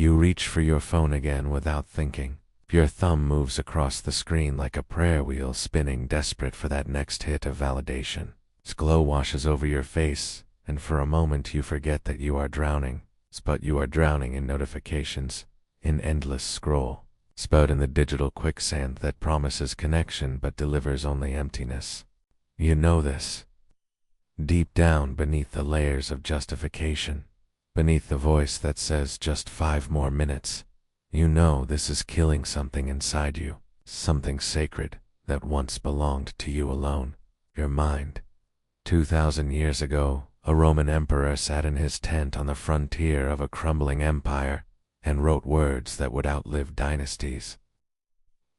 You reach for your phone again without thinking. Your thumb moves across the screen like a prayer wheel spinning, desperate for that next hit of validation. Its glow washes over your face, and for a moment you forget that you are drowning. But you are drowning in notifications, in endless scroll, spout in the digital quicksand that promises connection but delivers only emptiness. You know this. Deep down beneath the layers of justification, beneath the voice that says just 5 more minutes, you know this is killing something inside you, something sacred that once belonged to you alone, your mind. 2,000 years ago, a Roman emperor sat in his tent on the frontier of a crumbling empire and wrote words that would outlive dynasties.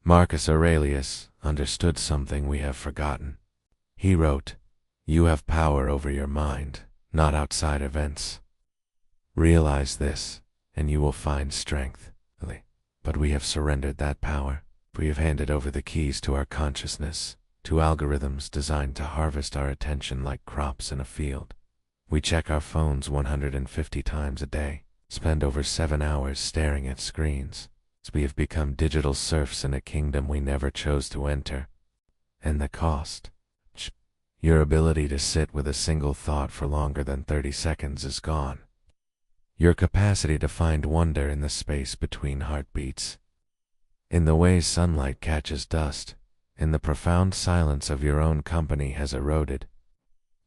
Marcus Aurelius understood something we have forgotten. He wrote, "You have power over your mind, not outside events. Realize this, and you will find strength." But we have surrendered that power. We have handed over the keys to our consciousness, to algorithms designed to harvest our attention like crops in a field. We check our phones 150 times a day, spend over 7 hours staring at screens. We have become digital serfs in a kingdom we never chose to enter. And the cost? Your ability to sit with a single thought for longer than 30 seconds is gone. Your capacity to find wonder in the space between heartbeats, in the way sunlight catches dust, in the profound silence of your own company has eroded.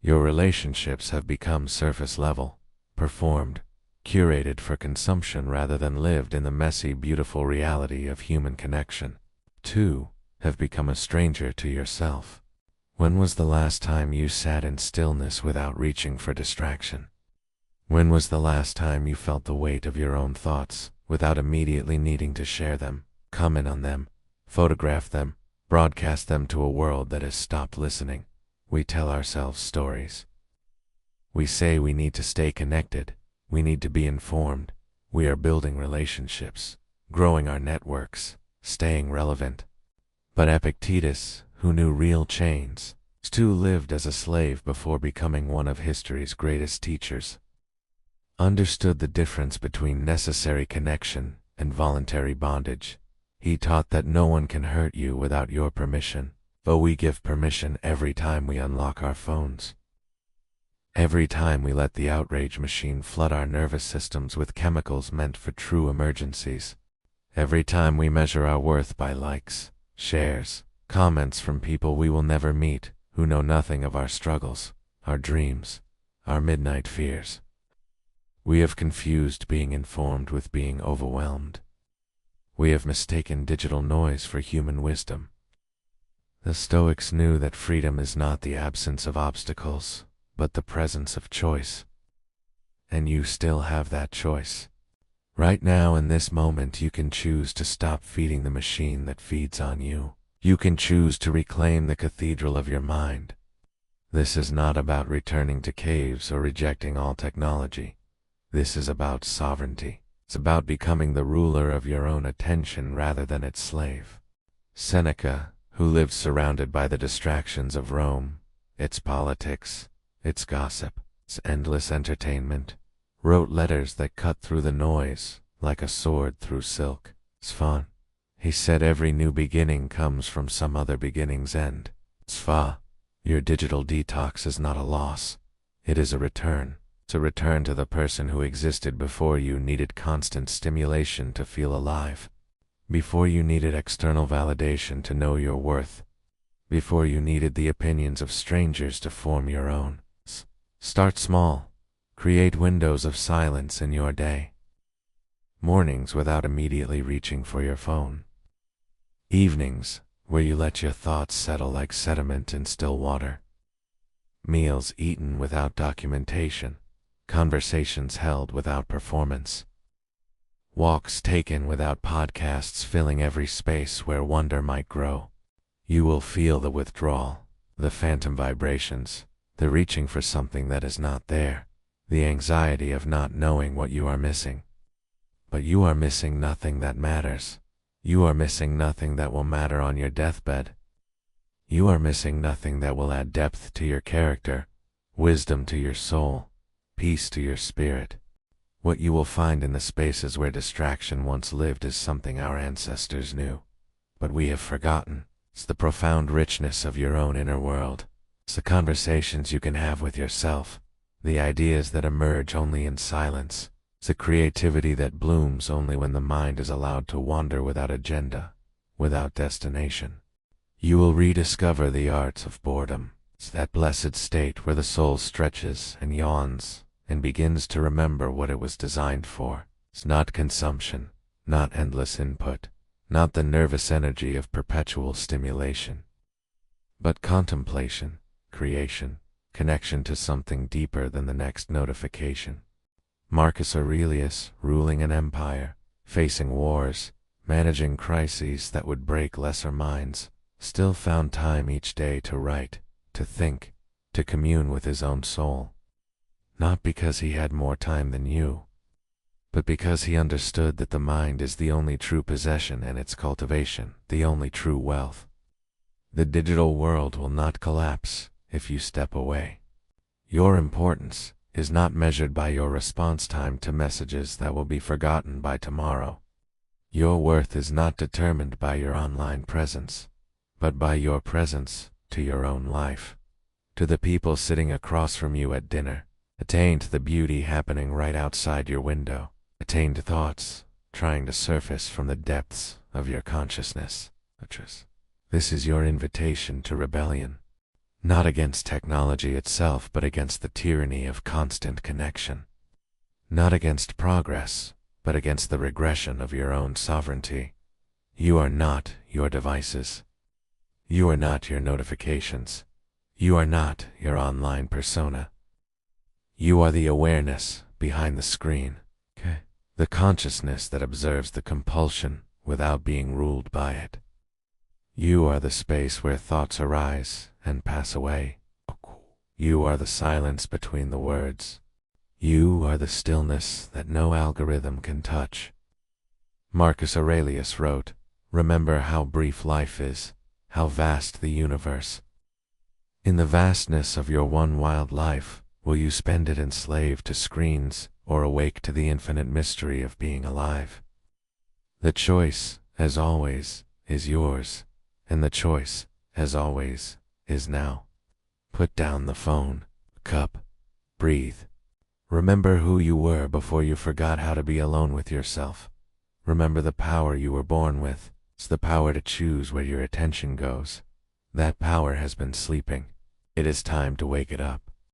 Your relationships have become surface level, performed, curated for consumption rather than lived in the messy, beautiful reality of human connection. Too, have become a stranger to yourself. When was the last time you sat in stillness without reaching for distraction? When was the last time you felt the weight of your own thoughts without immediately needing to share them, comment on them, photograph them, broadcast them to a world that has stopped listening? We tell ourselves stories. We say we need to stay connected, we need to be informed, we are building relationships, growing our networks, staying relevant. But Epictetus, who knew real chains, too lived as a slave before becoming one of history's greatest teachers. Understood the difference between necessary connection and voluntary bondage. He taught that no one can hurt you without your permission, but we give permission every time we unlock our phones. Every time we let the outrage machine flood our nervous systems with chemicals meant for true emergencies. Every time we measure our worth by likes, shares, comments from people we will never meet, who know nothing of our struggles, our dreams, our midnight fears. We have confused being informed with being overwhelmed. We have mistaken digital noise for human wisdom. The Stoics knew that freedom is not the absence of obstacles, but the presence of choice. And you still have that choice. Right now in this moment you can choose to stop feeding the machine that feeds on you. You can choose to reclaim the cathedral of your mind. This is not about returning to caves or rejecting all technology. This is about sovereignty. It's about becoming the ruler of your own attention rather than its slave. Seneca, who lived surrounded by the distractions of Rome, its politics, its gossip, its endless entertainment, wrote letters that cut through the noise like a sword through silk. Svan. He said every new beginning comes from some other beginning's end. Sva. Your digital detox is not a loss. It is a return. To return to the person who existed before you needed constant stimulation to feel alive. Before you needed external validation to know your worth. Before you needed the opinions of strangers to form your own. Start small. Create windows of silence in your day. Mornings without immediately reaching for your phone. Evenings where you let your thoughts settle like sediment in still water. Meals eaten without documentation. Conversations held without performance. Walks taken without podcasts filling every space where wonder might grow. You will feel the withdrawal, the phantom vibrations, the reaching for something that is not there, the anxiety of not knowing what you are missing. But you are missing nothing that matters. You are missing nothing that will matter on your deathbed. You are missing nothing that will add depth to your character, wisdom to your soul, peace to your spirit. What you will find in the spaces where distraction once lived is something our ancestors knew, but we have forgotten. It's the profound richness of your own inner world. It's the conversations you can have with yourself, the ideas that emerge only in silence. It's the creativity that blooms only when the mind is allowed to wander without agenda, without destination. You will rediscover the art of boredom. It's that blessed state where the soul stretches and yawns and begins to remember what it was designed for. It's not consumption, not endless input, not the nervous energy of perpetual stimulation, but contemplation, creation, connection to something deeper than the next notification. Marcus Aurelius, ruling an empire, facing wars, managing crises that would break lesser minds, still found time each day to write, to think, to commune with his own soul. Not because he had more time than you, but because he understood that the mind is the only true possession and its cultivation, the only true wealth. The digital world will not collapse if you step away. Your importance is not measured by your response time to messages that will be forgotten by tomorrow. Your worth is not determined by your online presence, but by your presence to your own life, to the people sitting across from you at dinner. Attain to the beauty happening right outside your window. Attain to thoughts trying to surface from the depths of your consciousness. This is your invitation to rebellion, not against technology itself, but against the tyranny of constant connection. Not against progress, but against the regression of your own sovereignty. You are not your devices. You are not your notifications. You are not your online persona. You are the awareness behind the screen. The consciousness that observes the compulsion without being ruled by it. You are the space where thoughts arise and pass away. You are the silence between the words. You are the stillness that no algorithm can touch. Marcus Aurelius wrote, "Remember how brief life is, how vast the universe. In the vastness of your one wild life, will you spend it enslaved to screens or awake to the infinite mystery of being alive? The choice, as always, is yours, and the choice, as always, is now. Put down the phone, cup, breathe. Remember who you were before you forgot how to be alone with yourself. Remember the power you were born with. It's the power to choose where your attention goes. That power has been sleeping. It is time to wake it up."